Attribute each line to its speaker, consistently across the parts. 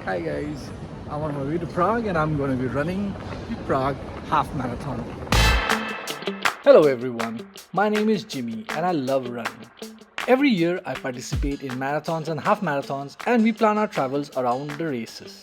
Speaker 1: Hi guys, I'm on my way to Prague and I'm going to be running the Prague Half Marathon. Hello everyone, my name is Jimmy and I love running. Every year I participate in marathons and half marathons and we plan our travels around the races.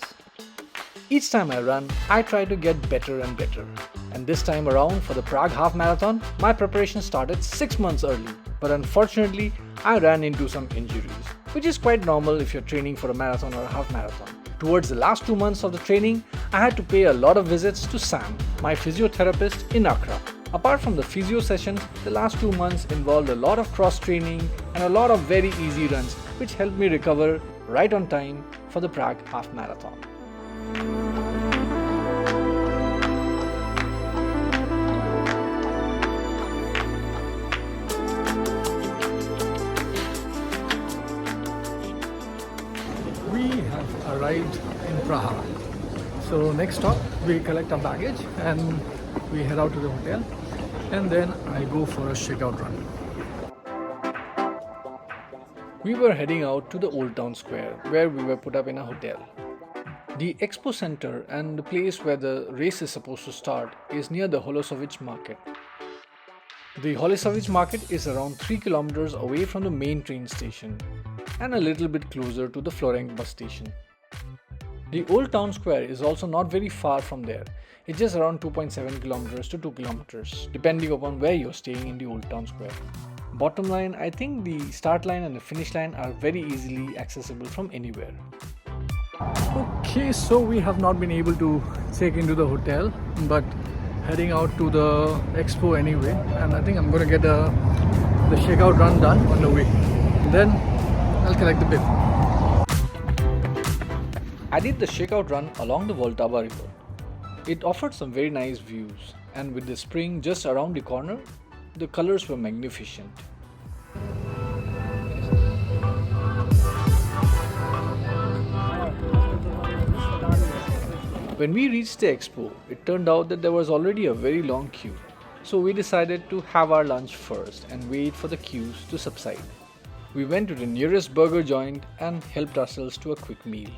Speaker 1: Each time I run, I try to get better and better. And this time around for the Prague Half Marathon, my preparation started 6 months early. But unfortunately, I ran into some injuries, which is quite normal if you're training for a marathon or a half marathon. Towards the last 2 months of the training, I had to pay a lot of visits to Sam, my physiotherapist in Accra. Apart from the physio sessions, the last 2 months involved a lot of cross training and a lot of very easy runs, which helped me recover right on time for the Prague Half Marathon. We have arrived in Prague. So next stop, we collect our baggage and we head out to the hotel, and then I go for a shakeout run. We were heading out to the Old Town Square where we were put up in a hotel. The Expo Center and the place where the race is supposed to start is near the Holosovich Market. The Holosovich Market is around 3 kilometers away from the main train station and a little bit closer to the Florenk bus station. The Old Town Square is also not very far from there. It's just around 2.7 kilometers to 2 kilometers, depending upon where you're staying in the Old Town Square. Bottom line, I think the start line and the finish line are very easily accessible from anywhere. Okay, so we have not been able to check into the hotel, but heading out to the expo anyway, and I think I'm going to get the shakeout run done on the way. Then I'll collect the bill. I did the shakeout run along the Vltava river. It offered some very nice views, and with the spring just around the corner, the colors were magnificent. When we reached the expo, it turned out that there was already a very long queue. So we decided to have our lunch first and wait for the queues to subside. We went to the nearest burger joint and helped ourselves to a quick meal.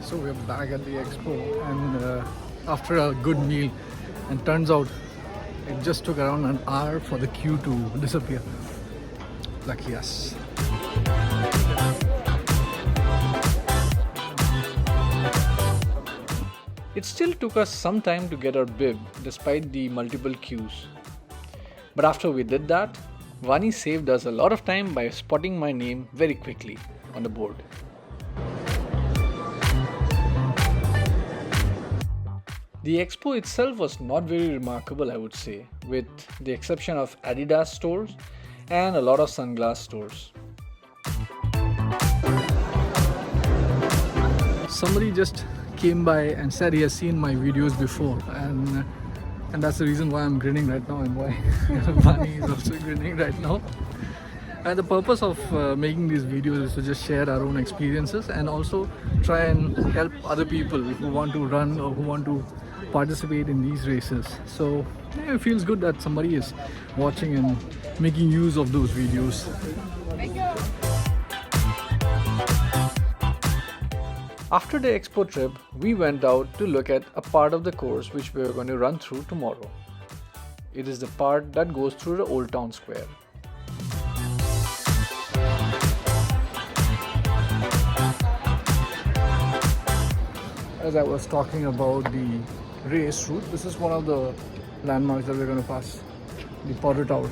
Speaker 1: So we're back at the expo, and after a good meal, and turns out it just took around an hour for the queue to disappear. Lucky us. It still took us some time to get our bib despite the multiple queues. But after we did that, Vani saved us a lot of time by spotting my name very quickly on the board. The expo itself was not very remarkable, I would say, with the exception of Adidas stores and a lot of sunglass stores. Somebody just came by and said he has seen my videos before, and that's the reason why I'm grinning right now and why Vani is also grinning right now. And the purpose of making these videos is to just share our own experiences and also try and help other people who want to run or who want to participate in these races. So yeah, it feels good that somebody is watching and making use of those videos. After the expo trip, we went out to look at a part of the course which we are going to run through tomorrow. It is the part that goes through the Old Town Square. As I was talking about the race route, this is one of the landmarks that we're going to pass, the Powder Tower.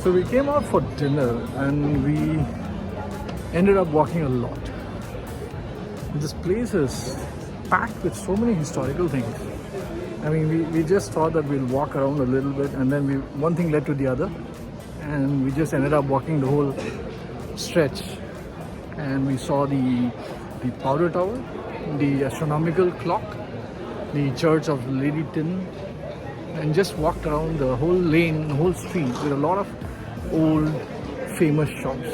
Speaker 1: So we came out for dinner and we ended up walking a lot. This place is packed with so many historical things. I mean, we just thought that we'll walk around a little bit, and then one thing led to the other, and we just ended up walking the whole stretch. And we saw the Powder Tower, the astronomical clock, the Church of Lady Tin, and just walked around the whole lane, the whole street with a lot of old famous shops.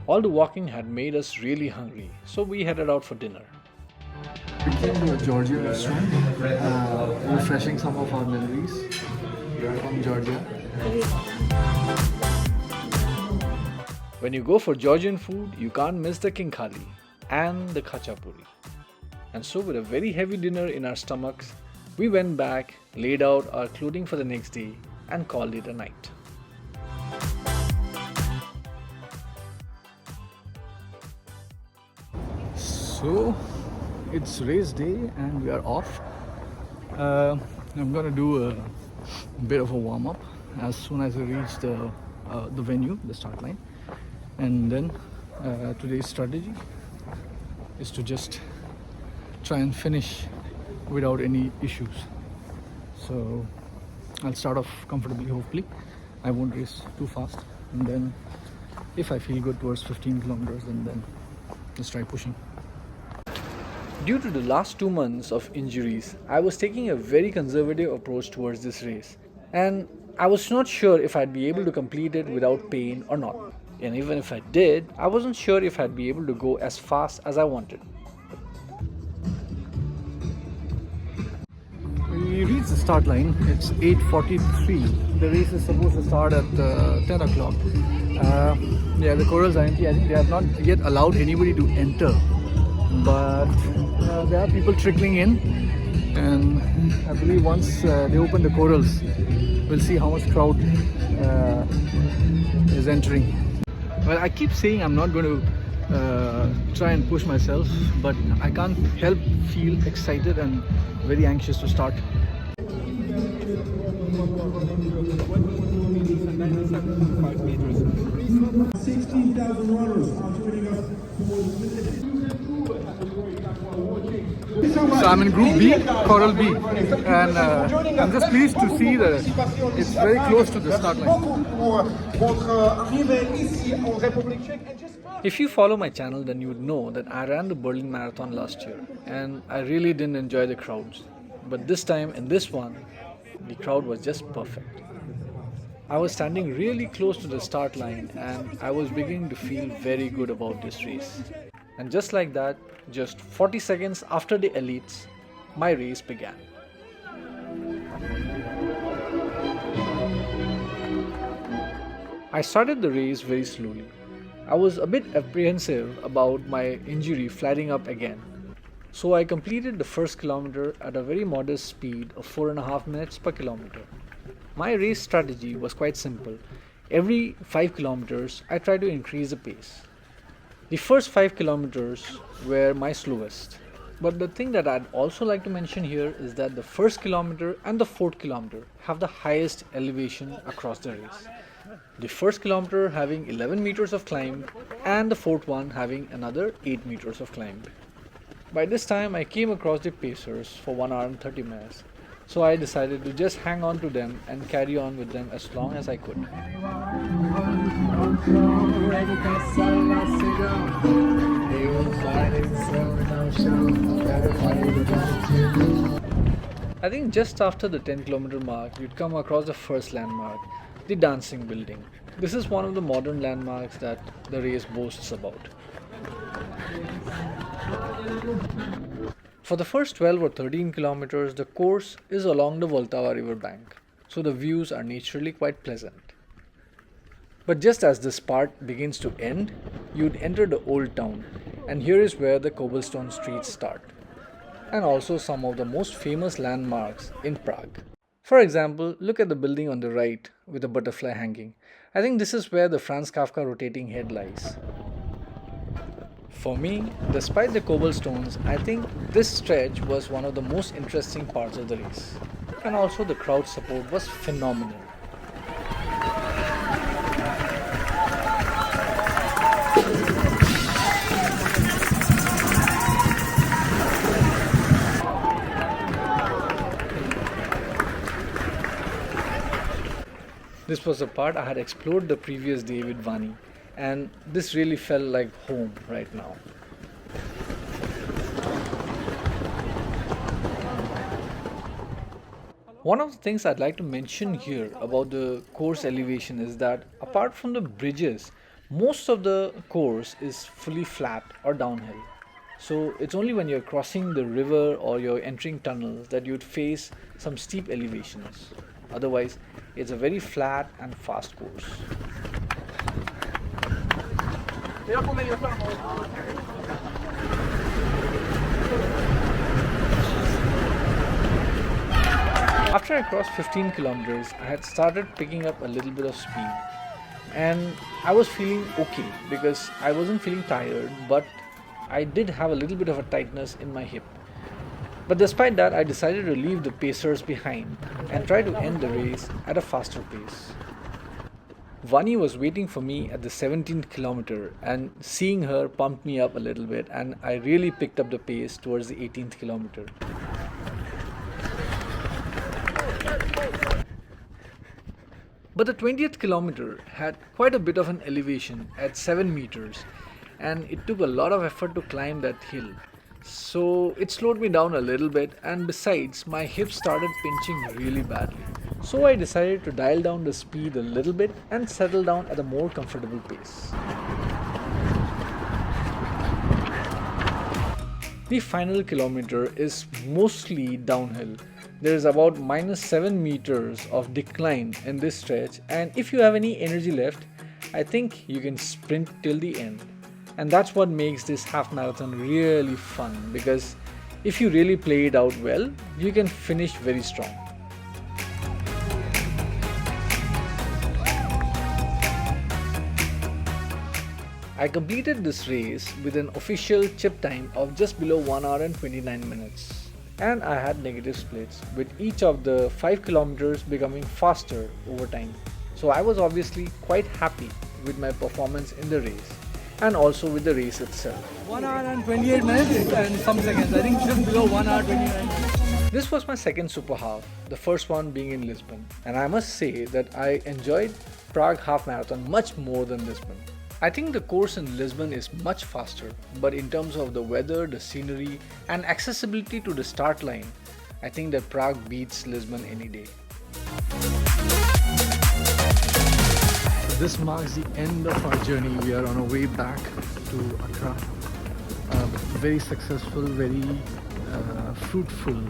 Speaker 1: All the walking had made us really hungry, so we headed out for dinner. We came to a Georgian restaurant, refreshing some of our memories from Georgia. When you go for Georgian food, you can't miss the kinkhali and the khachapuri. And so with a very heavy dinner in our stomachs, we went back, laid out our clothing for the next day and called it a night. So it's race day and we are off. I'm gonna do a bit of a warm-up as soon as I reach the venue, the start line, and then today's strategy is to just try and finish without any issues. So I'll start off comfortably, hopefully. I won't race too fast, and then if I feel good towards 15 kilometers, then let's try pushing. Due to the last 2 months of injuries, I was taking a very conservative approach towards this race, and I was not sure if I'd be able to complete it without pain or not. And even if I did, I wasn't sure if I'd be able to go as fast as I wanted. We reached the start line. It's 8:43. The race is supposed to start at 10 o'clock. Yeah, the corals are empty. I think they have not yet allowed anybody to enter. But there are people trickling in, and I believe once they open the corals, we'll see how much crowd is entering. Well, I keep saying I'm not going to try and push myself, but I can't help feel excited and very anxious to start. So I'm in Group B, Coral B, and I'm just pleased to see that it's very close to the start line. If you follow my channel, then you would know that I ran the Berlin Marathon last year, and I really didn't enjoy the crowds. But this time, in this one, the crowd was just perfect. I was standing really close to the start line, and I was beginning to feel very good about this race. And just like that, just 40 seconds after the elites, my race began. I started the race very slowly. I was a bit apprehensive about my injury flaring up again. So I completed the first kilometer at a very modest speed of 4.5 minutes per kilometer. My race strategy was quite simple. Every 5 kilometers, I tried to increase the pace. The first 5 kilometers were my slowest. But the thing that I'd also like to mention here is that the first kilometer and the 4th kilometer have the highest elevation across the race. The first kilometer having 11 meters of climb and the 4th one having another 8 meters of climb. By this time I came across the pacers for 1 hour and 30 minutes. So I decided to just hang on to them and carry on with them as long as I could. I think just after the 10-kilometer mark, you'd come across the first landmark, the dancing building. This is one of the modern landmarks that the race boasts about. For the first 12 or 13 kilometers, the course is along the Vltava river bank, so the views are naturally quite pleasant. But just as this part begins to end, you'd enter the old town, and here is where the cobblestone streets start, and also some of the most famous landmarks in Prague. For example, look at the building on the right with the butterfly hanging. I think this is where the Franz Kafka rotating head lies. For me, despite the cobblestones, I think this stretch was one of the most interesting parts of the race. And also the crowd support was phenomenal. This was a part I had explored the previous day with Vani, and this really felt like home right now. One of the things I'd like to mention here about the course elevation is that apart from the bridges, most of the course is fully flat or downhill. So it's only when you're crossing the river or you're entering tunnels that you'd face some steep elevations. Otherwise, it's a very flat and fast course. After I crossed 15 kilometers, I had started picking up a little bit of speed. And I was feeling okay because I wasn't feeling tired, but I did have a little bit of a tightness in my hip. But despite that, I decided to leave the pacers behind and try to end the race at a faster pace. Vani was waiting for me at the 17th kilometer, and seeing her pumped me up a little bit, and I really picked up the pace towards the 18th kilometer. But the 20th kilometer had quite a bit of an elevation at 7 meters, and it took a lot of effort to climb that hill. So it slowed me down a little bit, and besides, my hips started pinching really badly. So I decided to dial down the speed a little bit and settle down at a more comfortable pace. The final kilometer is mostly downhill. There is about -7 meters of decline in this stretch, and if you have any energy left, I think you can sprint till the end. And that's what makes this half marathon really fun, because if you really play it out well, you can finish very strong. I completed this race with an official chip time of just below 1 hour and 29 minutes. And I had negative splits, with each of the 5 kilometers becoming faster over time. So I was obviously quite happy with my performance in the race, and also with the race itself.
Speaker 2: 1 hour and 28 minutes and some seconds. I think just below 1 hour 29 minutes.
Speaker 1: This was my second super half, the first one being in Lisbon. And I must say that I enjoyed Prague Half Marathon much more than Lisbon. I think the course in Lisbon is much faster, but in terms of the weather, the scenery, and accessibility to the start line, I think that Prague beats Lisbon any day. This marks the end of our journey. We are on our way back to Accra. Very successful, very fruitful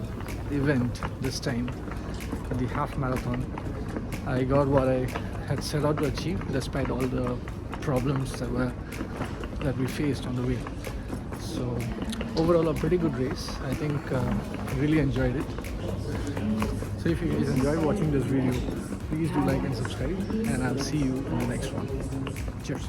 Speaker 1: event this time for the half marathon. I got what I had set out to achieve despite all the problems that we faced on the way. So overall a pretty good race. I think really enjoyed it. So if you guys enjoyed watching this video, please do like and subscribe, and I'll see you in the next one. Cheers.